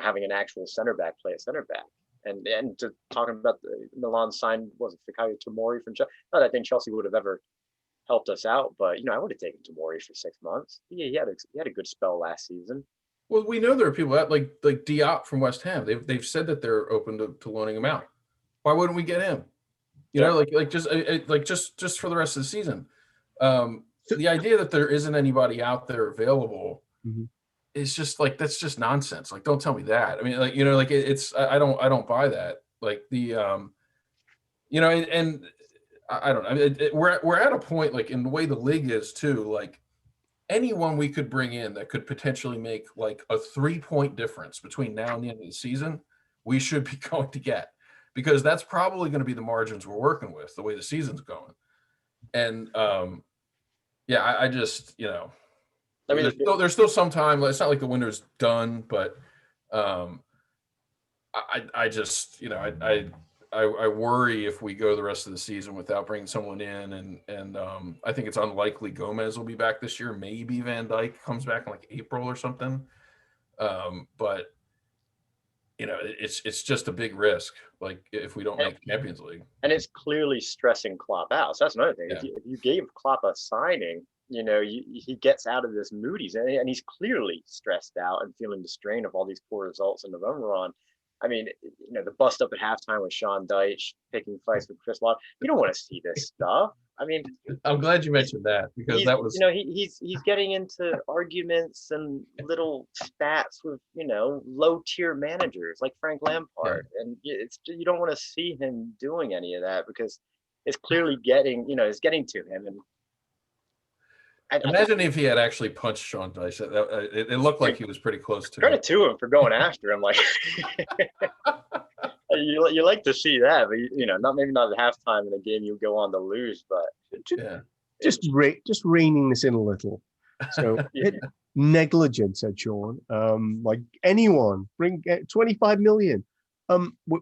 Having an actual center back play at center back, and to talking about the Milan signed, was it Fikayo Tomori from Chelsea? Not that I think Chelsea would have ever helped us out, but I would have taken Tomori for 6 months. He had a good spell last season. Well, we know there are people that like Diop from West Ham. They've said that they're open to loaning him out. Why wouldn't we get him? You know, just for the rest of the season. The idea that there isn't anybody out there available is just like, that's just nonsense. Like, don't tell me that. I mean, like, like I don't buy that. Like and I don't know. I mean, we're at a point, like, in the way the league is too, like, anyone we could bring in that could potentially make like a 3-point difference between now and the end of the season, we should be going to get, because that's probably going to be the margins we're working with the way the season's going. And I just, I mean, there's still some time. It's not like the window's done, but I just, I worry if we go the rest of the season without bringing someone in, and I think it's unlikely Gomez will be back this year. Maybe Van Dijk comes back in like April or something. But it's just a big risk, like, if we don't make Champions League. And it's clearly stressing Klopp out. So that's another thing. Yeah. If you gave Klopp a signing, he gets out of this moody's, and he's clearly stressed out and feeling the strain of all these poor results in November on. I mean, the bust up at halftime with Sean Dyche picking fights with Chris Watt. You don't want to see this stuff. I mean, I'm glad you mentioned that, because that was, he's getting into arguments and little spats with low tier managers like Frank Lampard, and you don't want to see him doing any of that, because it's clearly getting it's getting to him. And imagine if he had actually punched Sean Dyche. It looked like he was pretty close to credit to him for going after him. Like, you like to see that, but maybe not at halftime in a game you go on to lose, but just reining this in a little. So negligent, said Sean. Like, anyone bring 25 million.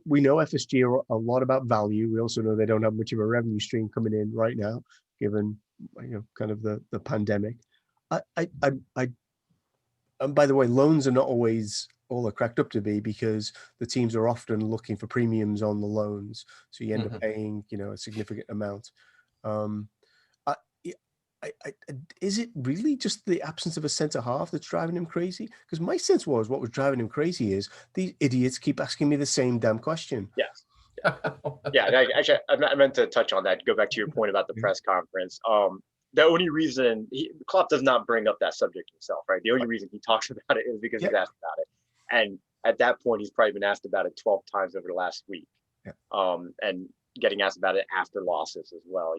We know FSG are a lot about value. We also know they don't have much of a revenue stream coming in right now, given kind of the pandemic. And by the way, loans are not always all they're cracked up to be, because the teams are often looking for premiums on the loans, so you end up paying a significant amount. Is it really just the absence of a centre half that's driving him crazy? Because my sense was what was driving him crazy is these idiots keep asking me the same damn question. Yes. Yeah, actually, I meant to touch on that. Go back to your point about the press conference. The only reason Klopp does not bring up that subject himself, right? The only reason he talks about it is because he's asked about it. And at that point, he's probably been asked about it 12 times over the last week. And getting asked about it after losses as well.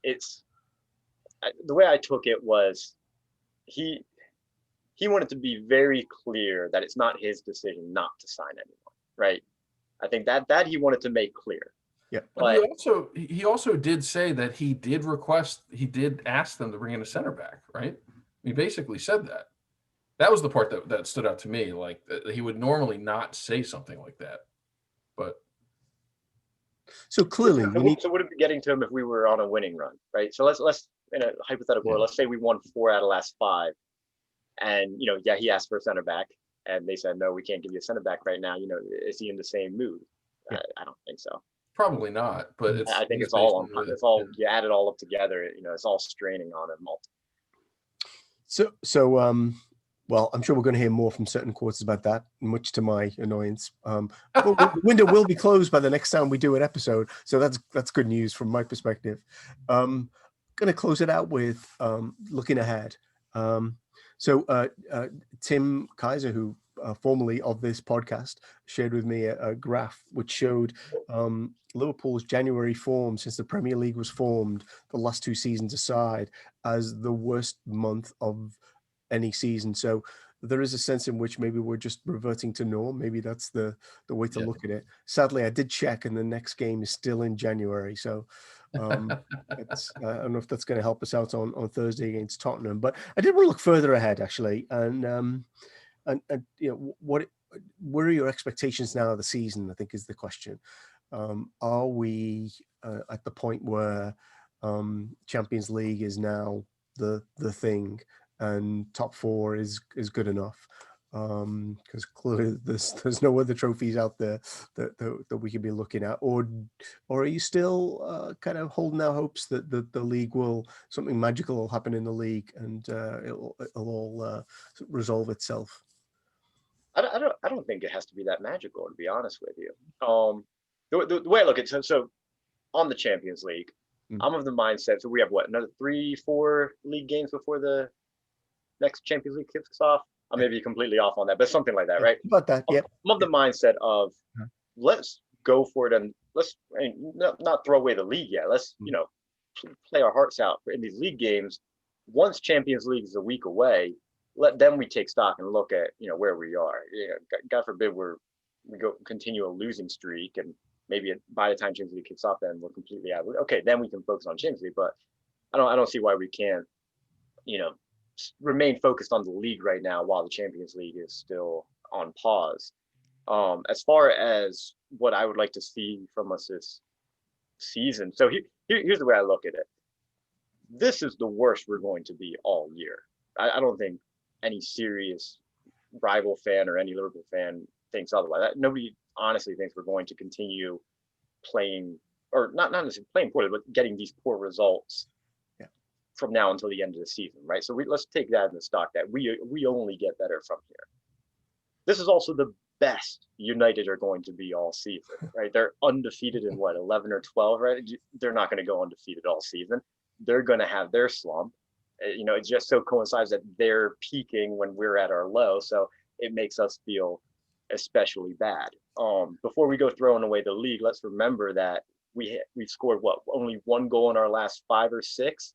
It's the way I took it was he wanted to be very clear that it's not his decision not to sign anyone, right? I think that he wanted to make clear. Yeah, but he also did say that he did ask them to bring in a center back, right? He basically said that. That was the part that stood out to me. Like, he would normally not say something like that, but so clearly, so would it be getting to him if we were on a winning run, right? So let's in a hypothetical, let's say we won 4 out of the last 5, and he asked for a center back, and they said no, we can't give you a center back right now. Is he in the same mood? I don't think so. Probably not, but I think it's all you add it all up together. It's all straining on him. So well, I'm sure we're going to hear more from certain quarters about that, much to my annoyance. The window will be closed by the next time we do an episode, so that's good news from my perspective. Going to close it out with looking ahead. So Tim Kaiser, who formerly of this podcast, shared with me a graph which showed Liverpool's January form since the Premier League was formed, the last 2 seasons aside, as the worst month of any season. So there is a sense in which maybe we're just reverting to norm. Maybe that's the way to look at it. Sadly, I did check, and the next game is still in January. So I don't know if that's going to help us out on Thursday against Tottenham. But I did want to look further ahead, actually, and what are your expectations now of the season, I think, is the question. Are we at the point where Champions League is now the thing, and top 4 is good enough? because clearly there's no other trophies out there that we could be looking at, or are you still kind of holding our hopes that the league will, something magical will happen in the league and it'll all resolve itself? I don't think it has to be that magical, to be honest with you. The way I look at it, so on the Champions League, Mm. I'm of the mindset. So we have what, another 3, 4 league games before the next Champions League kicks off. I may be completely off on that, but something like that, right? About that, yeah. I'm of the mindset of Uh-huh. let's go for it and let's not throw away the league yet. Let's play our hearts out in these league games. Once Champions League is a week away, let them we take stock and look at where we are. God forbid we go continue a losing streak and maybe by the time Champions League kicks off, then we're completely out. Okay, then we can focus on Champions League. But I don't see why we can't remain focused on the league right now while the Champions League is still on pause. As far as what I would like to see from us this season, so here's the way I look at it. This is the worst we're going to be all year. I don't think any serious rival fan or any Liverpool fan thinks otherwise. Nobody honestly thinks we're going to continue playing, or not necessarily playing poorly, but getting these poor results from now until the end of the season, right? So let's take that in the stock that we only get better from here. This is also the best United are going to be all season, right? They're undefeated in 11 or 12, right? They're not going to go undefeated all season. They're going to have their slump. It just so coincides that they're peaking when we're at our low, so it makes us feel especially bad. Before we go throwing away the league, let's remember that we've scored only 1 goal in our last 5 or 6.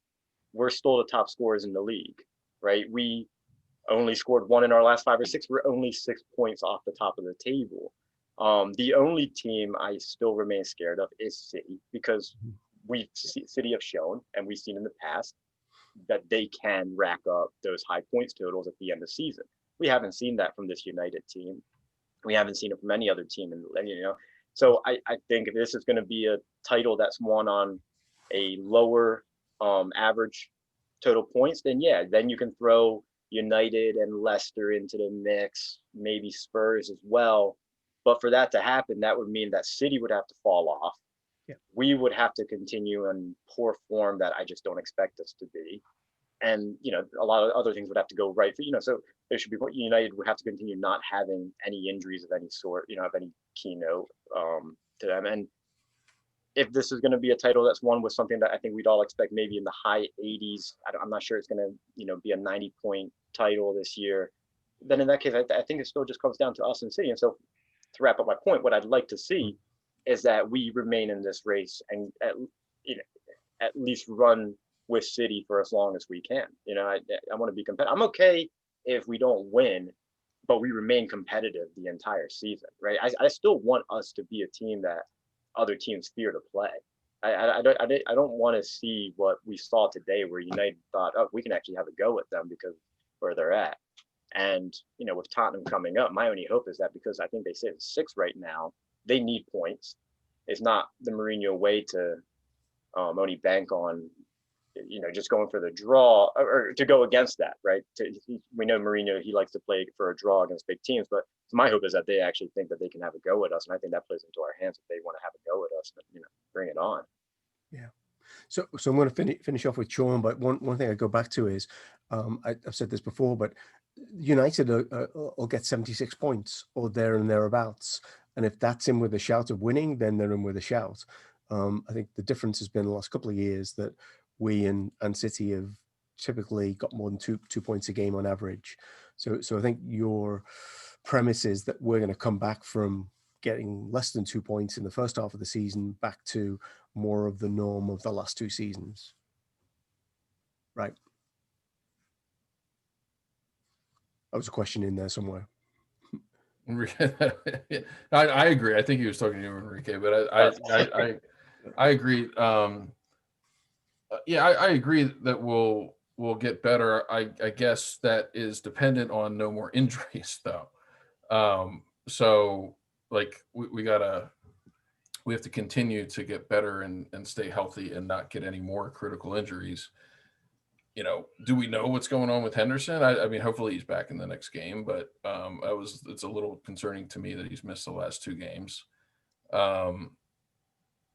We're still the top scorers in the league, right? We only scored 1 in our last 5 or 6. We're only 6 points off the top of the table. The only team I still remain scared of is City, because City have shown, and we've seen in the past, that they can rack up those high points totals at the end of the season. We haven't seen that from this United team. We haven't seen it from any other team, So I think if this is going to be a title that's won on a lower average total points, then you can throw United and Leicester into the mix, maybe Spurs as well. But for that to happen, that would mean that City would have to fall off. Yeah. We would have to continue in poor form that I just don't expect us to be. And, a lot of other things would have to go right. So there should be, United would have to continue not having any injuries of any sort, of any keynote to them. And if this is going to be a title that's won with something that I think we'd all expect maybe in the high 80s, I'm not sure it's going to, be a 90-point title this year, then in that case, I think it still just comes down to us and City. And so to wrap up my point, what I'd like to see is that we remain in this race and at least run with City for as long as we can. I want to be competitive. I'm okay if we don't win, but we remain competitive the entire season, right? I still want us to be a team that other teams fear to play. I don't want to see what we saw today, where United thought, oh, we can actually have a go at them because where they're at. And with Tottenham coming up, my only hope is that, because I think they sit at 6 right now, they need points. It's not the Mourinho way to only bank on just going for the draw, or to go against that, right? We know Mourinho, he likes to play for a draw against big teams, but my hope is that they actually think that they can have a go at us, and I think that plays into our hands if they want to have a go at us. But bring it on. Yeah. So I'm going to finish off with Sean, but one thing I go back to is, I've said this before, but United will get 76 points or there and thereabouts, and if that's in with a shout of winning, then they're in with a shout. I think the difference has been the last couple of years that we and City have typically got more than two points a game on average. So I think your premise is that we're going to come back from getting less than 2 points in the first half of the season back to more of the norm of the last 2 seasons. Right. That was a question in there somewhere. I agree. I think he was talking to you, Enrique, but I agree. I agree that we'll get better. I guess that is dependent on no more injuries, though. So like we have to continue to get better and stay healthy and not get any more critical injuries. do we know what's going on with Henderson? I mean, hopefully he's back in the next game, but it's a little concerning to me that he's missed the last 2 games.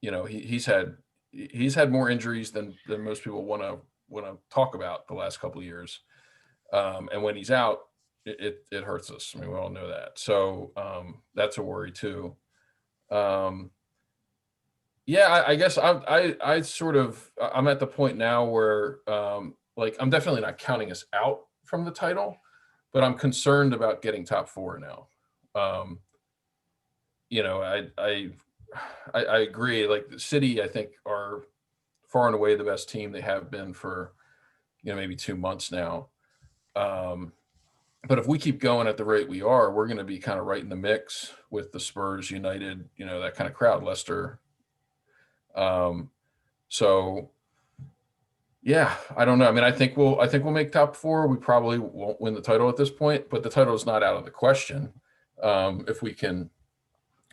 He's had more injuries than most people want to talk about the last couple of years. And when he's out, it hurts us. I mean, we all know that. So that's a worry too. I guess I sort of, I'm at the point now where I'm definitely not counting us out from the title, but I'm concerned about getting top 4 now. I agree. Like the City, I think, are far and away the best team. They have been for maybe 2 months now. But if we keep going at the rate we are, we're going to be kind of right in the mix with the Spurs, United, that kind of crowd, Leicester. So yeah, I don't know. I mean, I think we'll make top 4. We probably won't win the title at this point, but the title is not out of the question. If we can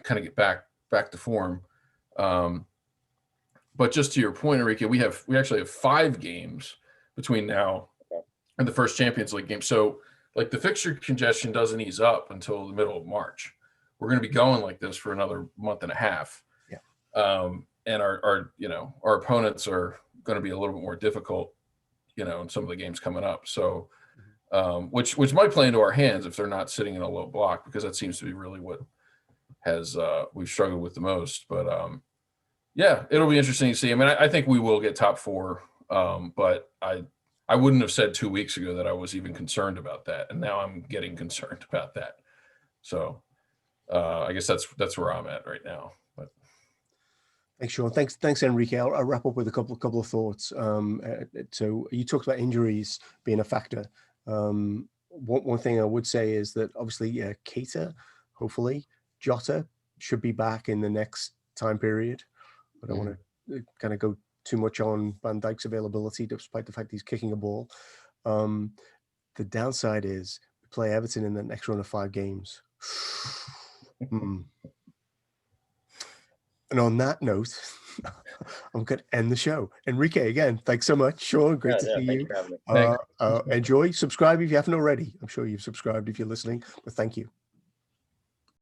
kind of get back to form. But just to your point, Enrique, we actually have 5 games between now and the first Champions League game. So like the fixture congestion doesn't ease up until the middle of March. We're going to be going like this for another month and a half. Yeah. And our opponents are going to be a little bit more difficult, in some of the games coming up. So, which might play into our hands if they're not sitting in a low block, because that seems to be really what has we've struggled with the most. But it'll be interesting to see. I mean, I think we will get top 4, but I wouldn't have said 2 weeks ago that I was even concerned about that, and now I'm getting concerned about that. So I guess that's where I'm at right now. But thanks, Sean. Thanks, Enrique. I'll wrap up with a couple of thoughts. So you talked about injuries being a factor. One thing I would say is that obviously, Keita, hopefully, Jota should be back in the next time period. I don't want to kind of go too much on Van Dijk's availability, despite the fact he's kicking a ball. The downside is we play Everton in the next run of 5 games. And on that note, I'm going to end the show. Enrique, again, thanks so much. Sean, great to see you. For having me. Enjoy. Subscribe if you haven't already. I'm sure you've subscribed if you're listening, but thank you.